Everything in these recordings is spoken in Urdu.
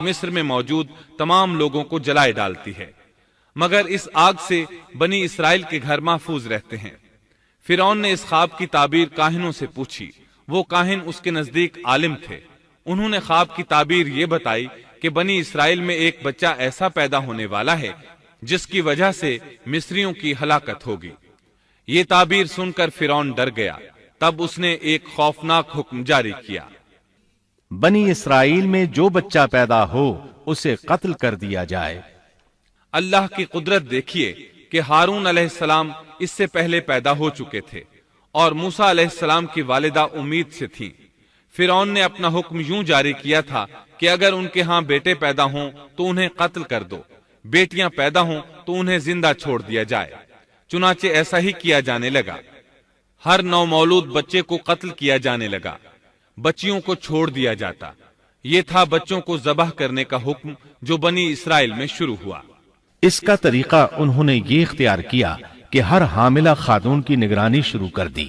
مصر میں موجود تمام لوگوں کو جلائے ڈالتی ہے، مگر اس آگ سے بنی اسرائیل کے گھر محفوظ رہتے ہیں۔ فرعون نے اس خواب کی تعبیر کاہنوں سے پوچھی، وہ کاہن اس کے نزدیک عالم تھے۔ انہوں نے خواب کی تعبیر یہ بتائی کہ بنی اسرائیل میں ایک بچہ ایسا پیدا ہونے والا ہے جس کی وجہ سے مصریوں کی ہلاکت ہوگی۔ یہ تعبیر سن کر فرعون ڈر گیا، تب اس نے ایک خوفناک حکم جاری کیا، بنی اسرائیل میں جو بچہ پیدا ہو اسے قتل کر دیا جائے۔ اللہ کی قدرت دیکھیے کہ ہارون علیہ السلام اس سے پہلے پیدا ہو چکے تھے اور موسیٰ علیہ السلام کی والدہ امید سے تھی۔ فرعون نے اپنا حکم یوں جاری کیا تھا کہ اگر ان کے ہاں بیٹے پیدا ہوں تو انہیں قتل کر دو، بیٹیاں پیدا ہوں تو انہیں زندہ چھوڑ دیا جائے۔ چنانچہ ایسا ہی کیا جانے لگا، ہر نو مولود بچے کو قتل کیا جانے لگا، بچیوں کو چھوڑ دیا جاتا۔ یہ تھا بچوں کو ذبح کرنے کا حکم جو بنی اسرائیل میں شروع ہوا۔ اس کا طریقہ انہوں نے یہ اختیار کیا کہ ہر حاملہ خاتون کی نگرانی شروع کر دی۔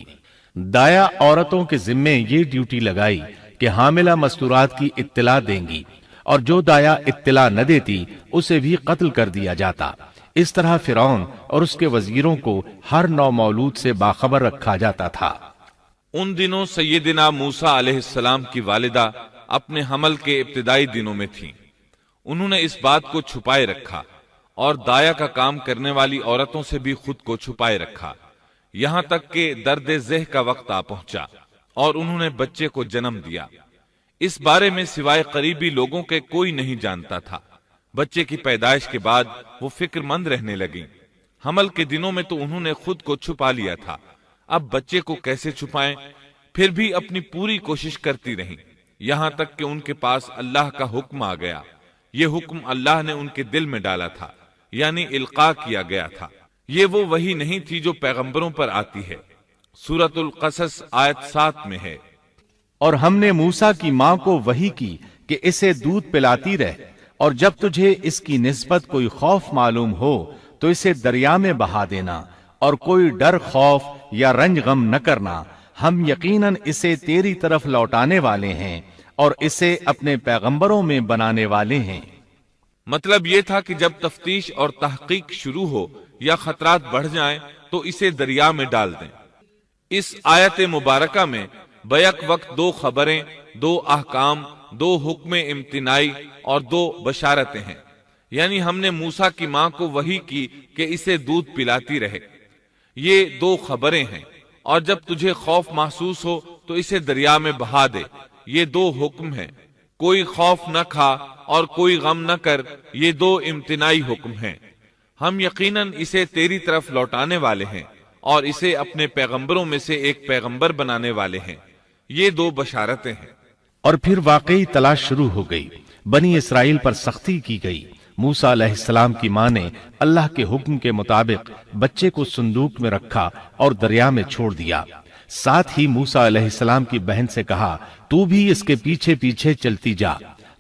دایا عورتوں کے ذمے یہ ڈیوٹی لگائی کہ حاملہ مستورات کی اطلاع دیں گی، اور جو دایا اطلاع نہ دیتی اسے بھی قتل کر دیا جاتا۔ اس طرح فرعون اور اس کے وزیروں کو ہر نو مولود سے باخبر رکھا جاتا تھا۔ ان دنوں سیدنا موسیٰ علیہ السلام کی والدہ اپنے حمل کے ابتدائی دنوں میں تھیں۔ انہوں نے اس بات کو چھپائے رکھا اور دایا کا کام کرنے والی عورتوں سے بھی خود کو چھپائے رکھا، یہاں تک کہ درد ذہ کا وقت آ پہنچا اور انہوں نے بچے کو جنم دیا۔ اس بارے میں سوائے قریبی لوگوں کے کوئی نہیں جانتا تھا۔ بچے کی پیدائش کے بعد وہ فکر مند رہنے لگیں۔ حمل کے دنوں میں تو انہوں نے خود کو چھپا لیا تھا، اب بچے کو کیسے چھپائیں؟ پھر بھی اپنی پوری کوشش کرتی رہیں، یہاں تک کہ ان کے پاس اللہ کا حکم آ گیا۔ یہ حکم اللہ نے ان کے دل میں ڈالا تھا، یعنی القاء کیا گیا تھا۔ یہ وہ وحی نہیں تھی جو پیغمبروں پر آتی ہے۔ سورۃ القصص آیت 7 میں ہے، اور ہم نے موسیٰ کی ماں کو وحی کی کہ اسے دودھ پلاتی رہ، اور جب تجھے اس کی نسبت کوئی خوف معلوم ہو تو اسے دریا میں بہا دینا، اور کوئی ڈر خوف یا رنج غم نہ کرنا، ہم یقیناً اسے تیری طرف لوٹانے والے ہیں اور اسے اپنے پیغمبروں میں بنانے والے ہیں۔ مطلب یہ تھا کہ جب تفتیش اور تحقیق شروع ہو یا خطرات بڑھ جائیں تو اسے دریا میں ڈال دیں۔ اس آیت مبارکہ میں بیک وقت 2 خبریں، 2 احکام، 2 حکم امتناعی اور 2 بشارتیں ہیں، یعنی ہم نے موسیٰ کی ماں کو وحی کی کہ اسے دودھ پلاتی رہے، یہ 2 خبریں ہیں، اور جب تجھے خوف محسوس ہو تو اسے دریا میں بہا دے، یہ 2 حکم ہیں۔ کوئی خوف نہ کھا اور کوئی غم نہ کر، یہ 2 امتناعی حکم ہیں۔ ہم یقیناً اسے تیری طرف لوٹانے والے ہیں اور اسے اپنے پیغمبروں میں سے ایک پیغمبر بنانے والے ہیں، یہ 2 بشارتیں ہیں۔ اور پھر واقعی تلاش شروع ہو گئی، بنی اسرائیل پر سختی کی گئی۔ موسیٰ علیہ السلام کی ماں نے اللہ کے حکم کے مطابق بچے کو صندوق میں رکھا اور دریا میں چھوڑ دیا۔ ساتھ ہی موسیٰ علیہ السلام کی بہن سے کہا، تو بھی اس کے پیچھے پیچھے چلتی جا۔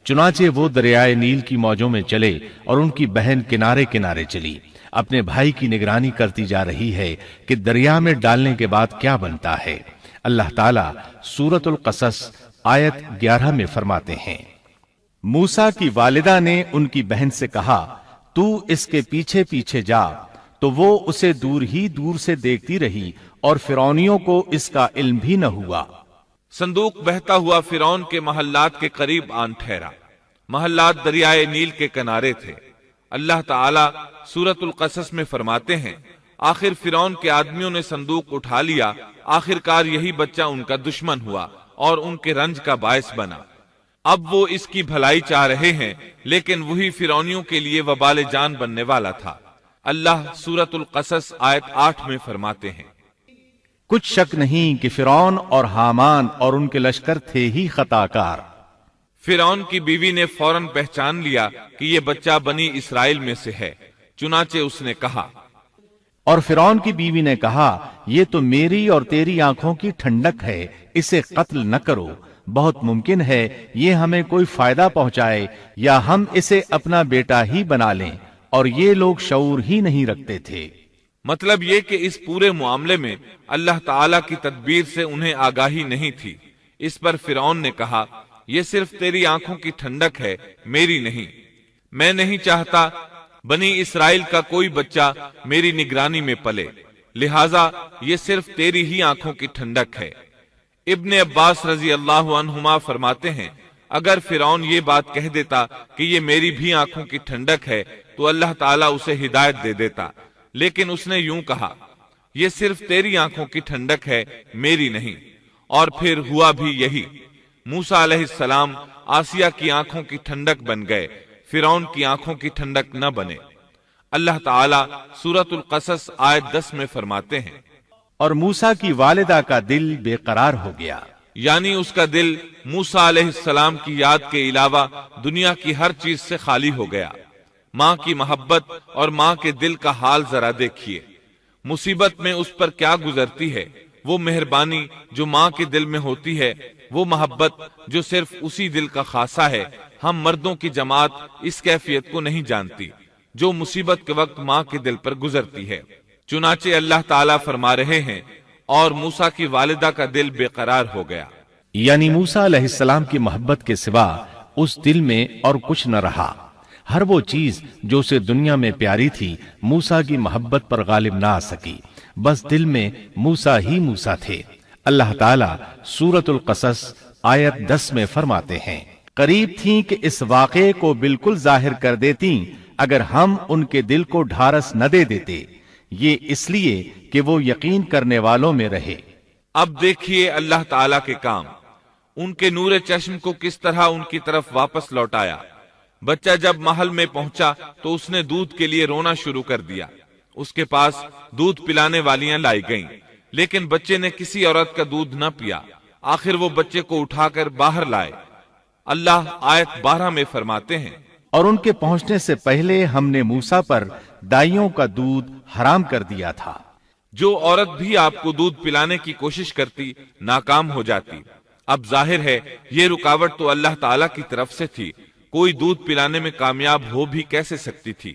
چنانچہ وہ دریائے نیل کی موجوں میں چلے اور ان کی بہن کنارے کنارے چلی، اپنے بھائی کی نگرانی کرتی جا رہی ہے کہ دریا میں ڈالنے کے بعد کیا بنتا ہے۔ اللہ تعالیٰ سورۃ القصص آیت 11 میں فرماتے ہیں، موسیٰ کی والدہ نے ان کی بہن سے کہا، تو اس کے پیچھے پیچھے جا، تو وہ اسے دور ہی دور سے دیکھتی رہی اور فرعونیوں کو اس کا علم بھی نہ ہوا۔ صندوق بہتا ہوا فرعون کے محلات کے قریب آن ٹھہرا۔ محلات دریائے نیل کے کنارے تھے۔ اللہ تعالیٰ سورۃ القصص میں فرماتے ہیں، آخر فرعون کے آدمیوں نے صندوق اٹھا لیا، آخرکار یہی بچہ ان کا دشمن ہوا اور ان کے رنج کا باعث بنا۔ اب وہ اس کی بھلائی چاہ رہے ہیں، لیکن وہی فرعونیوں کے لیے وبال جان بننے والا تھا۔ اللہ سورۃ القصص آیت 8 میں فرماتے ہیں، کچھ شک نہیں کہ فرعون اور حامان اور ان کے لشکر تھے ہی خطا کار۔ فرعون کی بیوی نے فوراً پہچان لیا کہ یہ بچہ بنی اسرائیل میں سے ہے، چنانچہ اس نے کہا، اور فرعون کی بیوی نے کہا، یہ تو میری اور تیری آنکھوں کی ٹھنڈک ہے، اسے قتل نہ کرو، بہت ممکن ہے یہ ہمیں کوئی فائدہ پہنچائے یا ہم اسے اپنا بیٹا ہی بنا لیں، اور یہ لوگ شعور ہی نہیں رکھتے تھے۔ مطلب یہ کہ اس پورے معاملے میں اللہ تعالیٰ کی تدبیر سے انہیں آگاہی نہیں تھی۔ اس پر فرعون نے کہا، یہ صرف تیری آنکھوں کی ٹھنڈک ہے، میری نہیں۔ میں نہیں چاہتا بنی اسرائیل کا کوئی بچہ میری نگرانی میں پلے، لہذا یہ صرف تیری ہی آنکھوں کی ٹھنڈک ہے۔ ابن عباس رضی اللہ عنہما فرماتے ہیں، اگر فرعون یہ بات کہہ دیتا کہ یہ میری بھی آنکھوں کی ٹھنڈک ہے تو اللہ تعالیٰ اسے ہدایت دے دیتا، لیکن اس نے یوں کہا، یہ صرف تیری آنکھوں کی ٹھنڈک ہے، میری نہیں۔ اور پھر ہوا بھی یہی، موسیٰ علیہ السلام آسیہ کی آنکھوں کی ٹھنڈک بن گئے، فرعون کی آنکھوں کی ٹھنڈک نہ بنے۔ اللہ تعالیٰ سورۃ القصص آیت 10 میں فرماتے ہیں، اور موسیٰ کی والدہ کا دل بے قرار ہو گیا، یعنی اس کا دل موسیٰ علیہ السلام کی یاد کے علاوہ دنیا کی ہر چیز سے خالی ہو گیا۔ ماں کی محبت اور ماں کے دل کا حال ذرا دیکھیے، مصیبت میں اس پر کیا گزرتی ہے، وہ مہربانی جو ماں کے دل میں ہوتی ہے، وہ محبت جو صرف اسی دل کا خاصہ ہے۔ ہم مردوں کی جماعت اس کیفیت کو نہیں جانتی جو مصیبت کے وقت ماں کے دل پر گزرتی ہے۔ چنانچہ اللہ تعالیٰ فرما رہے ہیں، اور موسیٰ کی والدہ کا دل بے قرار ہو گیا، یعنی موسیٰ علیہ السلام کی محبت کے سوا اس دل میں اور کچھ نہ رہا۔ ہر وہ چیز جو اسے دنیا میں پیاری تھی موسیٰ کی محبت پر غالب نہ آ سکی، بس دل میں موسیٰ ہی موسیٰ تھے۔ اللہ تعالیٰ سورۃ القصص آیت 10 میں فرماتے ہیں، قریب تھیں کہ اس واقعے کو بالکل ظاہر کر دیتیں اگر ہم ان کے دل کو ڈھارس نہ دے دیتے، یہ اس لیے کہ وہ یقین کرنے والوں میں رہے۔ اب دیکھیے اللہ تعالیٰ کے کام، ان کے نور چشم کو کس طرح ان کی طرف واپس لوٹایا۔ بچہ جب محل میں پہنچا تو اس نے دودھ کے لیے رونا شروع کر دیا۔ اس کے پاس دودھ پلانے والیاں لائی گئیں، لیکن بچے نے کسی عورت کا دودھ نہ پیا۔ آخر وہ بچے کو اٹھا کر باہر لائے۔ اللہ آیت 12 میں فرماتے ہیں، اور ان کے پہنچنے سے پہلے ہم نے موسیٰ پر دائیوں کا دودھ حرام کر دیا تھا۔ جو عورت بھی آپ کو دودھ پلانے کی کوشش کرتی ناکام ہو جاتی۔ اب ظاہر ہے یہ رکاوٹ تو اللہ تعالیٰ کی طرف سے تھی، کوئی دودھ پلانے میں کامیاب ہو بھی کیسے سکتی تھی۔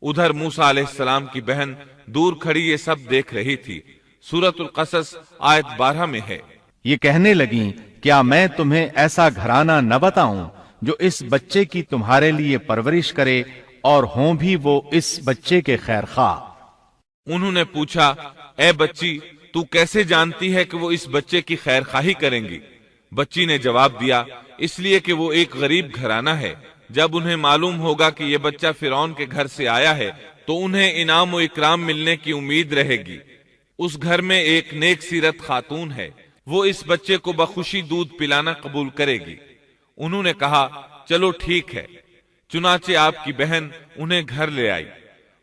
ادھر موسیٰ علیہ السلام کی بہن دور کھڑی یہ سب دیکھ رہی تھی۔ سورۃ القصص آیت 12 میں ہے، یہ کہنے لگیں، کیا میں تمہیں ایسا گھرانہ نہ بتاؤں جو اس بچے کی تمہارے لیے پرورش کرے اور ہوں بھی وہ اس بچے کے خیر خواہ۔ انہوں نے پوچھا، اے بچی تو کیسے جانتی ہے کہ وہ اس بچے کی خیر خواہی کریں گی؟ بچی نے جواب دیا، اس لیے کہ وہ ایک غریب گھرانہ ہے۔ جب انہیں معلوم ہوگا کہ یہ بچہ فرعون کے گھر سے آیا ہے تو انہیں انعام و اکرام ملنے کی امید رہے گی۔ اس گھر میں ایک نیک سیرت خاتون ہے، وہ اس بچے کو بخوشی دودھ پلانا قبول کرے گی۔ انہوں نے کہا، چلو ٹھیک ہے۔ چنانچہ آپ کی بہن انہیں گھر لے آئی۔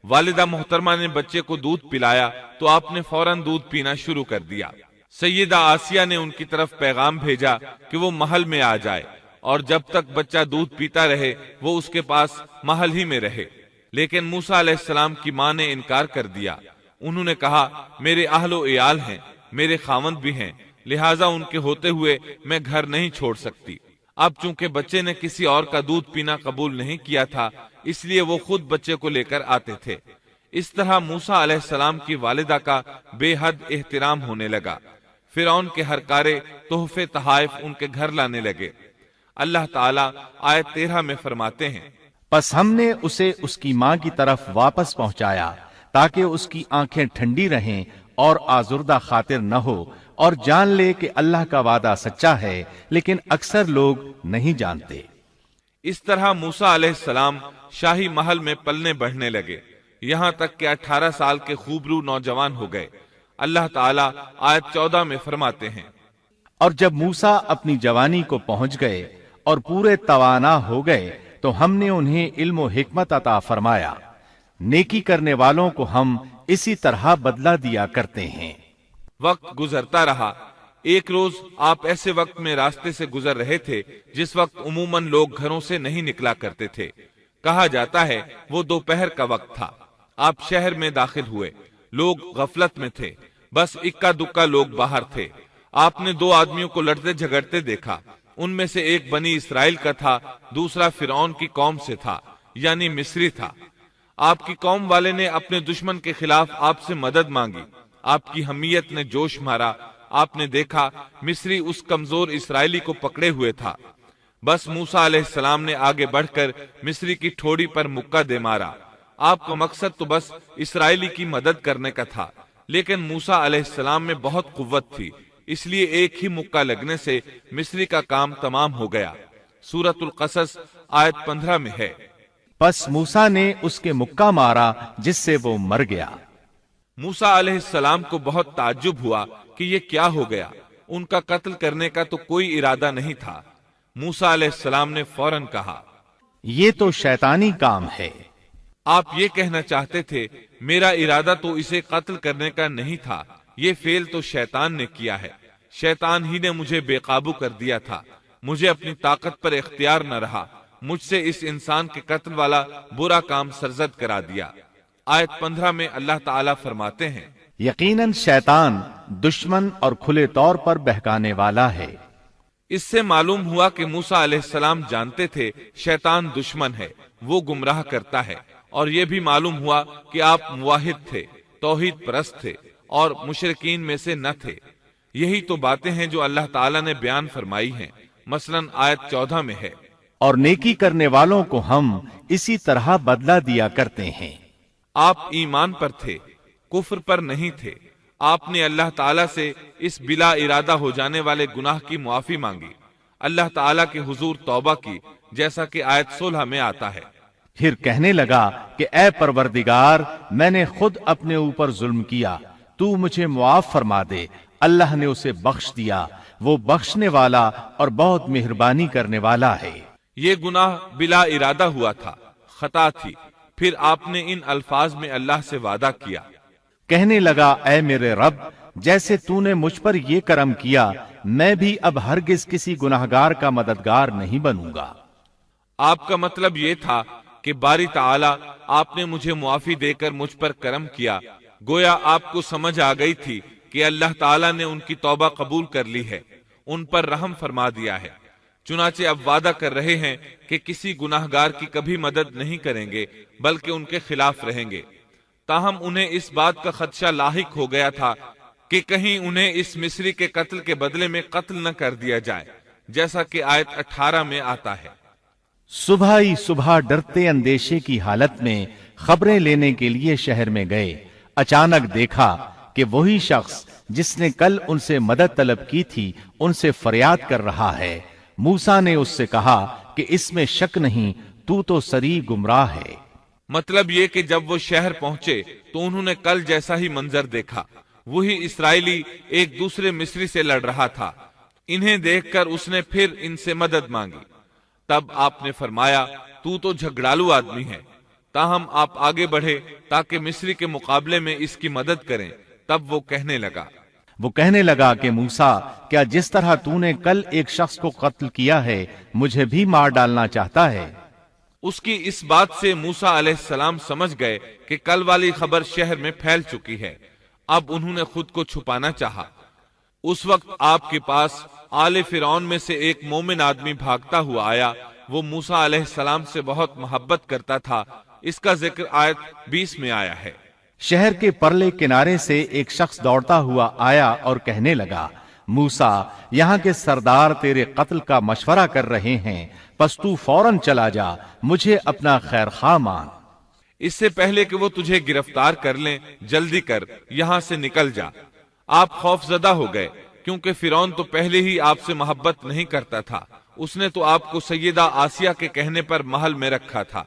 والدہ محترمہ نے بچے کو دودھ پلایا تو آپ نے فوراً دودھ پینا شروع کر دیا۔ سیدہ آسیہ نے ان کی طرف پیغام بھیجا کہ وہ محل میں آ جائے، اور جب تک بچہ دودھ پیتا رہے وہ اس کے پاس محل ہی میں رہے۔ لیکن موسیٰ علیہ السلام کی ماں نے انکار کر دیا۔ انہوں نے کہا، میرے اہل و عیال ہیں، میرے خاوند بھی ہیں، لہٰذا ان کے ہوتے ہوئے میں گھر نہیں چھوڑ سکتی۔ اب چونکہ بچے نے کسی اور کا دودھ پینا قبول نہیں کیا تھا، اس لیے وہ خود بچے کو لے کر آتے تھے۔ اس طرح موسیٰ علیہ السلام کی والدہ کا بے حد احترام ہونے لگا۔ فرعون کے ہر کارے تحفے تحائف ان کے گھر لانے لگے۔ اللہ تعالیٰ آیت 13 میں فرماتے ہیں، پس ہم نے اسے اس کی ماں کی طرف واپس پہنچایا تاکہ اس کی آنکھیں ٹھنڈی رہیں اور آزردہ خاطر نہ ہو، اور جان لے کہ اللہ کا وعدہ سچا ہے، لیکن اکثر لوگ نہیں جانتے۔ اس طرح موسیٰ علیہ السلام شاہی محل میں پلنے بڑھنے لگے، یہاں تک کہ 18 سال کے خوبرو نوجوان ہو گئے۔ اللہ تعالیٰ آیت 14 میں فرماتے ہیں، اور جب موسیٰ اپنی جوانی کو پہنچ گئے اور پورے توانا ہو گئے تو ہم نے انہیں علم و حکمت عطا فرمایا۔ نیکی کرنے والوں کو ہم اسی طرح بدلہ دیا کرتے ہیں۔ وقت گزرتا رہا۔ ایک روز آپ ایسے وقت میں راستے سے گزر رہے تھے جس وقت عموماً لوگ گھروں سے نہیں نکلا کرتے تھے۔ کہا جاتا ہے وہ دوپہر کا وقت تھا۔ آپ شہر میں داخل ہوئے، لوگ غفلت میں تھے، بس اکا دکا لوگ باہر تھے۔ آپ نے 2 آدمیوں کو لڑتے جھگڑتے دیکھا۔ ان میں سے ایک بنی اسرائیل کا تھا، دوسرا فرعون کی قوم سے تھا، یعنی مصری تھا۔ آپ کی قوم والے نے اپنے دشمن کے خلاف آپ سے مدد مانگی۔ آپ کی حمیت نے جوش مارا۔ آپ نے دیکھا مصری اس کمزور اسرائیلی کو پکڑے ہوئے تھا۔ بس موسیٰ علیہ السلام نے آگے بڑھ کر مصری کی ٹھوڑی پر مکہ دے مارا۔ آپ کا مقصد تو بس اسرائیلی کی مدد کرنے کا تھا، لیکن موسیٰ علیہ السلام میں بہت قوت تھی، اس لیے ایک ہی مکہ لگنے سے مصری کا کام تمام ہو گیا۔ سورۃ القصص آیت 15 میں ہے۔ پس موسیٰ نے اس کے مکہ مارا جس سے وہ مر گیا۔ موسیٰ علیہ السلام کو بہت تعجب ہوا کہ یہ کیا ہو گیا، ان کا قتل کرنے کا تو کوئی ارادہ نہیں تھا۔ موسیٰ علیہ السلام نے فوراً کہا، یہ تو شیطانی کام ہے۔ آپ یہ کہنا چاہتے تھے میرا ارادہ تو اسے قتل کرنے کا نہیں تھا، یہ فعل تو شیطان نے کیا ہے۔ شیطان ہی نے مجھے بے قابو کر دیا تھا، مجھے اپنی طاقت پر اختیار نہ رہا، مجھ سے اس انسان کے قتل والا برا کام سرزد کرا دیا۔ آیت 15 میں اللہ تعالیٰ فرماتے ہیں، یقیناً شیطان دشمن اور کھلے طور پر بہکانے والا ہے۔ اس سے معلوم ہوا کہ موسیٰ علیہ السلام جانتے تھے شیطان دشمن ہے، وہ گمراہ کرتا ہے، اور یہ بھی معلوم ہوا کہ آپ موحد تھے، توحید پرست تھے اور مشرکین میں سے نہ تھے۔ یہی تو باتیں ہیں جو اللہ تعالیٰ نے بیان فرمائی ہیں، مثلاً آیت 14 میں ہے، اور نیکی کرنے والوں کو ہم اسی طرح بدلہ دیا کرتے ہیں۔ آپ ایمان پر تھے، کفر پر نہیں تھے۔ آپ نے اللہ تعالیٰ سے اس بلا ارادہ ہو جانے والے گناہ کی معافی مانگی، اللہ تعالیٰ کے حضور توبہ کی، جیسا کہ آیت 16 میں آتا ہے۔ پھر کہنے لگا کہ اے پروردگار، میں نے خود اپنے اوپر ظلم کیا، تو مجھے معاف فرما دے۔ اللہ نے اسے بخش دیا، وہ بخشنے والا اور بہت مہربانی کرنے والا ہے۔ یہ گناہ بلا ارادہ ہوا تھا، خطا تھی۔ پھر آپ نے ان الفاظ میں اللہ سے وعدہ کیا، کہنے لگا اے میرے رب، جیسے تو نے مجھ پر یہ کرم کیا، میں بھی اب ہرگز کسی گناہگار کا مددگار نہیں بنوں گا۔ آپ کا مطلب یہ تھا کہ باری تعالیٰ آپ نے مجھے معافی دے کر مجھ پر کرم کیا، گویا آپ کو سمجھ آ گئی تھی کہ اللہ تعالیٰ نے ان کی توبہ قبول کر لی ہے، ان پر رحم فرما دیا ہے۔ چنانچہ اب وعدہ کر رہے ہیں کہ کسی گناہگار کی کبھی مدد نہیں کریں گے، بلکہ ان کے خلاف رہیں گے۔ تاہم انہیں اس بات کا خدشہ لاحق ہو گیا تھا کہ کہیں انہیں اس مصری کے قتل کے بدلے میں قتل نہ کر دیا جائے، جیسا کہ آیت 18 میں آتا ہے۔ صبح ہی صبح ڈرتے اندیشے کی حالت میں خبریں لینے کے لیے شہر میں گئے۔ اچانک دیکھا کہ وہی شخص جس نے کل ان سے مدد طلب کی تھی ان سے فریاد کر رہا ہے۔ موسیٰ نے اس سے کہا کہ اس میں شک نہیں، تو سری گمراہ ہے۔ مطلب یہ کہ جب وہ شہر پہنچے تو انہوں نے کل جیسا ہی منظر دیکھا، وہی اسرائیلی ایک دوسرے مصری سے لڑ رہا تھا۔ انہیں دیکھ کر اس نے پھر ان سے مدد مانگی۔ تب آپ نے فرمایا تو جھگڑالو آدمی ہے، تاہم آپ آگے بڑھے تاکہ مصری کے مقابلے میں اس کی مدد کریں۔ تب وہ کہنے لگا کہ موسیٰ، کیا جس طرح تو نے کل ایک شخص کو قتل کیا ہے مجھے بھی مار ڈالنا چاہتا ہے؟ اس کی اس بات سے موسیٰ علیہ السلام سمجھ گئے کہ کل والی خبر شہر میں پھیل چکی ہے۔ اب انہوں نے خود کو چھپانا چاہا۔ اس وقت آپ کے پاس آل فرعون میں سے ایک مومن آدمی بھاگتا ہوا آیا، وہ موسیٰ علیہ السلام سے بہت محبت کرتا تھا۔ اس کا ذکر آیت 20 میں آیا ہے۔ شہر کے پرلے کنارے سے ایک شخص دوڑتا ہوا آیا اور کہنے لگا، موسیٰ، یہاں کے سردار تیرے قتل کا مشورہ کر رہے ہیں، پس تو فوراً چلا جا، مجھے اپنا خیر خواہ مان۔ اس سے پہلے کہ وہ تجھے گرفتار کر لیں، جلدی کر، یہاں سے نکل جا۔ آپ خوف زدہ ہو گئے، کیونکہ فرعون تو پہلے ہی آپ سے محبت نہیں کرتا تھا۔ اس نے تو آپ کو سیدہ آسیہ کے کہنے پر محل میں رکھا تھا۔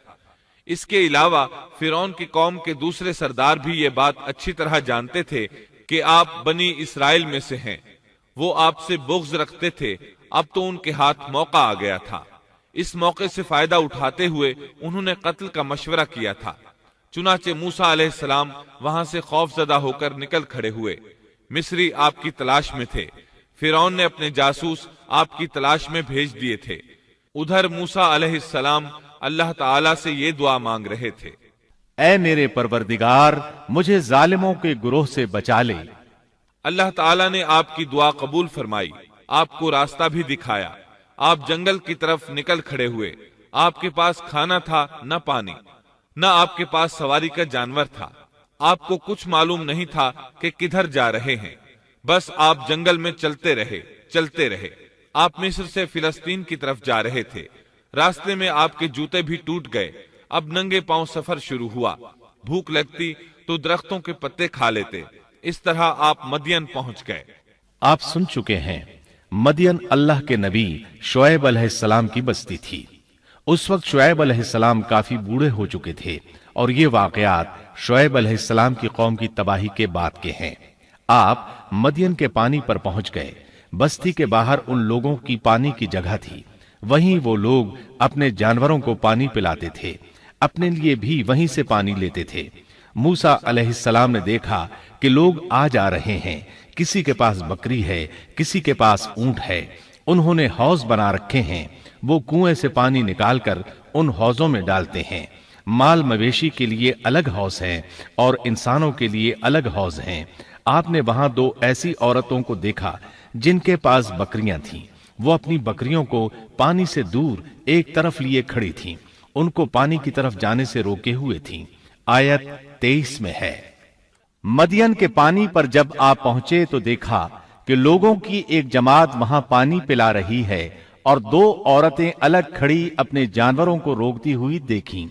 اس کے علاوہ فرعون کی قوم کے دوسرے سردار بھی یہ بات اچھی طرح جانتے تھے کہ آپ بنی اسرائیل میں سے ہیں۔ وہ آپ سے بغض رکھتے تھے، اب تو ان کے ہاتھ موقع آ گیا تھا۔ اس موقع سے فائدہ اٹھاتے ہوئے انہوں نے قتل کا مشورہ کیا تھا۔ چنانچہ موسیٰ علیہ السلام وہاں سے خوف زدہ ہو کر نکل کھڑے ہوئے۔ مصری آپ کی تلاش میں تھے، فرعون نے اپنے جاسوس آپ کی تلاش میں بھیج دیے تھے۔ ادھر موسیٰ علیہ السلام اللہ تعالیٰ سے یہ دعا مانگ رہے تھے، اے میرے پروردگار، مجھے ظالموں کے گروہ سے بچا لے۔ اللہ تعالیٰ نے آپ کی دعا قبول فرمائی، آپ کو راستہ بھی دکھایا۔ آپ جنگل کی طرف نکل کھڑے ہوئے۔ آپ کے پاس کھانا تھا نہ پانی، نہ آپ کے پاس سواری کا جانور تھا۔ آپ کو کچھ معلوم نہیں تھا کہ کدھر جا رہے ہیں، بس آپ جنگل میں چلتے رہے۔ آپ مصر سے فلسطین کی طرف جا رہے تھے، راستے میں آپ کے جوتے بھی ٹوٹ گئے، اب ننگے پاؤں سفر شروع ہوا، بھوک لگتی تو درختوں کے پتے کھا لیتے، اس طرح آپ مدین پہنچ گئے۔ آپ سن چکے ہیں مدین اللہ کے نبی شعیب علیہ السلام کی بستی تھی۔ اس وقت شعیب علیہ السلام کافی بوڑھے ہو چکے تھے، اور یہ واقعات شعیب علیہ السلام کی قوم کی تباہی کے بعد کے ہیں۔ آپ مدین کے پانی پر پہنچ گئے۔ بستی کے باہر ان لوگوں کی پانی کی جگہ تھی، وہیں وہ لوگ اپنے جانوروں کو پانی پلاتے تھے، اپنے لیے بھی وہیں سے پانی لیتے تھے۔ موسیٰ علیہ السلام نے دیکھا کہ لوگ آ جا رہے ہیں، کسی کے پاس بکری ہے، کسی کے پاس اونٹ ہے، انہوں نے حوض بنا رکھے ہیں، وہ کنویں سے پانی نکال کر ان حوضوں میں ڈالتے ہیں۔ مال مویشی کے لیے الگ حوض ہیں اور انسانوں کے لیے الگ حوض ہیں۔ آپ نے وہاں دو ایسی عورتوں کو دیکھا جن کے پاس بکریاں تھیں، وہ اپنی بکریوں کو پانی سے دور ایک طرف لیے کھڑی تھیں، ان کو پانی کی طرف جانے سے روکے ہوئے تھیں۔ آیت 23 میں ہے۔ مدین کے پانی پر جب آپ پہنچے تو دیکھا کہ لوگوں کی ایک جماعت وہاں پانی پلا رہی ہے، اور دو عورتیں الگ کھڑی اپنے جانوروں کو روکتی ہوئی دیکھیں۔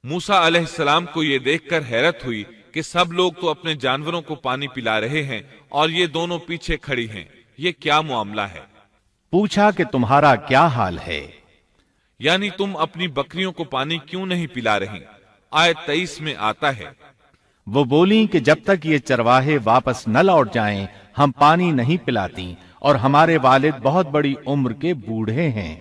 موسیٰ علیہ السلام کو یہ دیکھ کر حیرت ہوئی کہ سب لوگ تو اپنے جانوروں کو پانی پلا رہے ہیں اور یہ دونوں پیچھے کھڑی ہیں، یہ کیا معاملہ ہے؟ پوچھا کہ تمہارا کیا حال ہے؟ یعنی تم اپنی بکریوں کو پانی کیوں نہیں پلا رہی؟ آیت 23 میں آتا ہے، وہ بولیں کہ جب تک یہ چرواہے واپس نہ لوٹ جائیں ہم پانی نہیں پلاتی، اور ہمارے والد بہت بڑی عمر کے بوڑھے ہیں۔